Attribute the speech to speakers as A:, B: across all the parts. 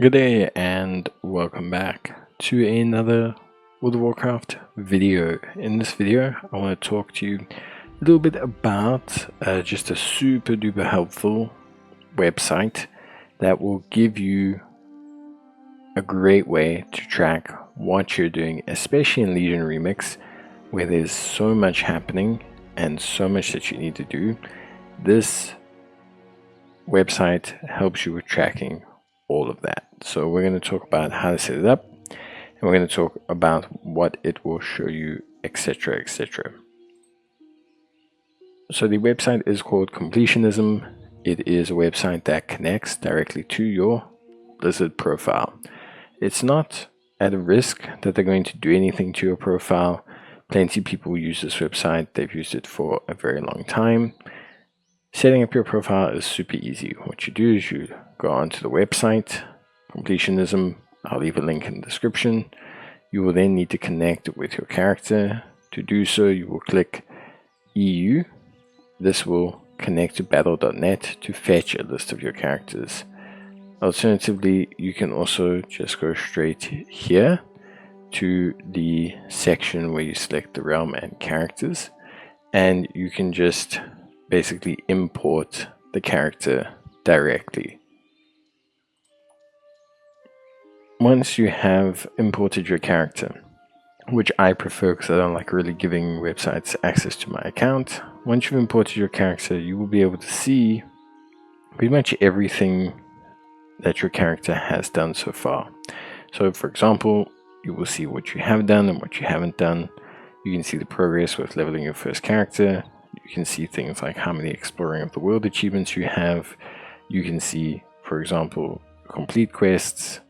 A: Good day and welcome back to another World of Warcraft video. In this video, I want to talk to you a little bit about just a super duper helpful website that will give you a great way to track what you're doing, especially in Legion Remix, where there's so much happening and so much that you need to do. This website helps you with tracking all of that. So we're going to talk about how to set it up, and we're going to talk about what it will show you, etc., etc. So the website is called Completionism. It is a website that connects directly to your Blizzard profile. It's not at a risk that they're going to do anything to your profile. Plenty of people use this website. They've used it for a very long time. Setting up your profile is super easy. What you do is you go onto the website, Completionism. I'll leave a link in the description. You will then need to connect with your character. To do so, you will click EU. This will connect to battle.net to fetch a list of your characters. Alternatively, you can also just go straight here to the section where you select the realm and characters, and you can just basically import the character directly. Once you have imported your character, which I prefer because I don't like really giving websites access to my account, once you've imported your character, you will be able to see pretty much everything that your character has done so far. So for example, you will see what you have done and what you haven't done. You can see the progress with leveling your first character. You can see things like how many Exploring of the World achievements you have. You can see, for example, complete quests,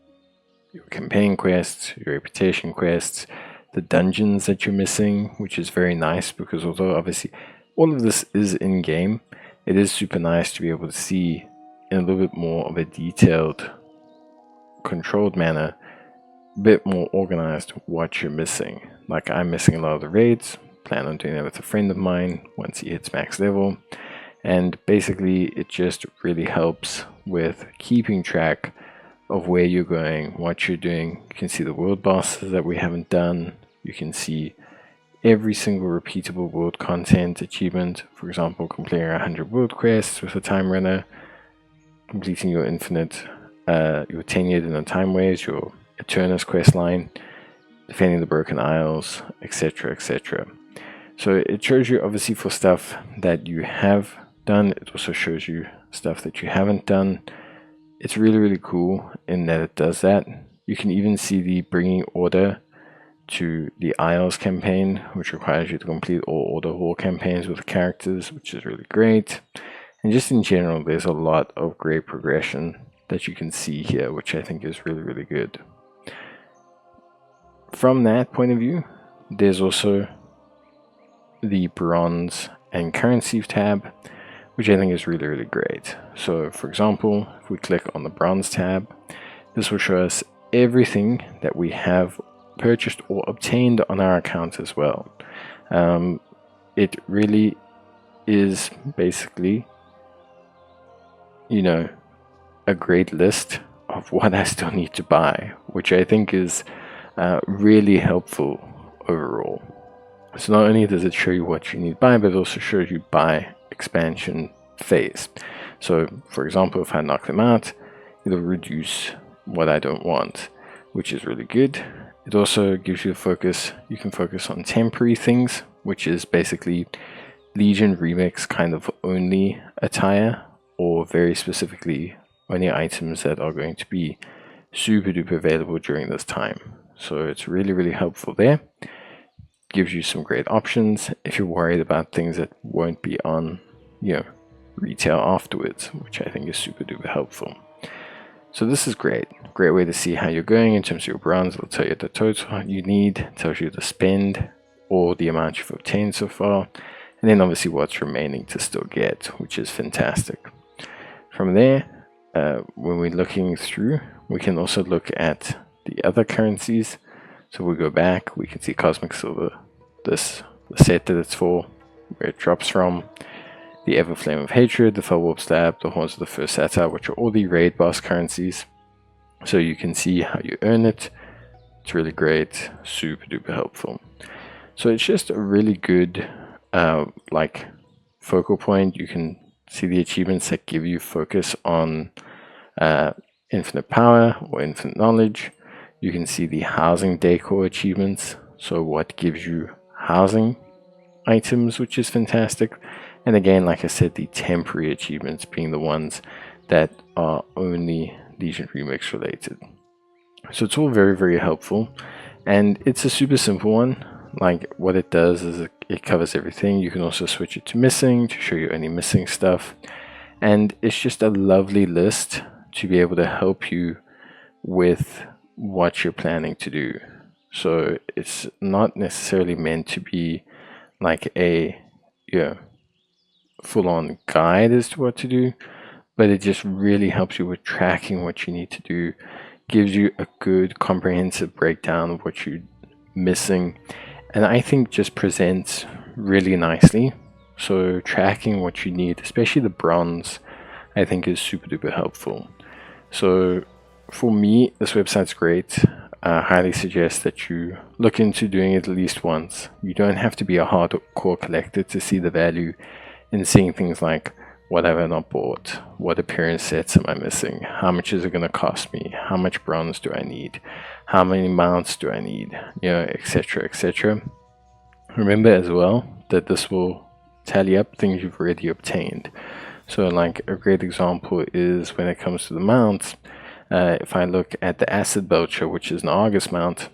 A: your campaign quests, your reputation quests, the dungeons that you're missing, which is very nice because although obviously all of this is in-game, it is super nice to be able to see in a little bit more of a detailed, controlled manner, a bit more organized what you're missing. Like I'm missing a lot of the raids, plan on doing that with a friend of mine once he hits max level, and basically it just really helps with keeping track of where you're going, what you're doing. You can see the world bosses that we haven't done. You can see every single repeatable world content achievement. For example, completing 100 world quests with a time runner, completing your infinite, your 10-year in the time ways, your Eternus quest line, defending the Broken Isles, etc., etc. So it shows you obviously for stuff that you have done. It also shows you stuff that you haven't done. It's really, really cool in that it does that. You can even see the bringing order to the Isles campaign, which requires you to complete all Order Hall campaigns with the characters, which is really great. And just in general, there's a lot of great progression that you can see here, which I think is really, really good. From that point of view, there's also the Bronze and Currency tab, which I think is really, really great. So for example, if we click on the Bronze tab, this will show us everything that we have purchased or obtained on our account as well. It really is basically, a great list of what I still need to buy, which I think is really helpful overall. So not only does it show you what you need to buy, but it also shows you by expansion phase. So for example, if I knock them out, it'll reduce what I don't want, which is really good. It also gives you a focus. You can focus on temporary things, which is basically Legion Remix kind of only attire, or very specifically only items that are going to be super duper available during this time. So it's really, really helpful there. Gives you some great options if you're worried about things that won't be on, retail afterwards, which I think is super duper helpful. So this is great way to see how you're going in terms of your bronze. It'll tell you the total you need, tells you the spend or the amount you've obtained so far, and then obviously what's remaining to still get, which is fantastic. From there, when we're looking through, we can also look at the other currencies. So we go back, we can see Cosmic Silver, the set that it's for, where it drops from, the Everflame of Hatred, the Fellwarp Stab, the Horns of the First Satyr, which are all the raid boss currencies. so you can see how you earn it. It's really great, super duper helpful. So it's just a really good like focal point. You can see the achievements that give you focus on infinite power or infinite knowledge. You can see the housing decor achievements, so what gives you housing items, which is fantastic. And again, like I said, the temporary achievements being the ones that are only Legion Remix related. So it's all very, very helpful, and it's a super simple one. Like, what it does is it covers everything. You can also switch it to missing to show you any missing stuff, and it's just a lovely list to be able to help you with what you're planning to do. So it's not necessarily meant to be like a full-on guide as to what to do, but it just really helps you with tracking what you need to do, gives you a good comprehensive breakdown of what you're missing, and I think just presents really nicely. So tracking what you need, especially the bronze, I think is super duper helpful. So for me, this website's great. I highly suggest that you look into doing it at least once. You don't have to be a hardcore collector to see the value in seeing things like, what have I not bought? What appearance sets am I missing? How much is it going to cost me? How much bronze do I need? How many mounts do I need? Etc., etc. Remember as well that this will tally up things you've already obtained. So like a great example is when it comes to the mounts, if I look at the Acid Belcher, which is an Argus mount,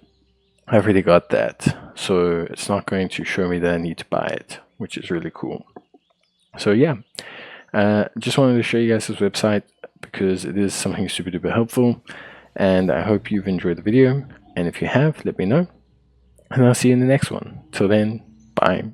A: I've already got that. So it's not going to show me that I need to buy it, which is really cool. So yeah, just wanted to show you guys this website because it is something super duper helpful, and I hope you've enjoyed the video, and if you have, let me know, and I'll see you in the next one. Till then, bye.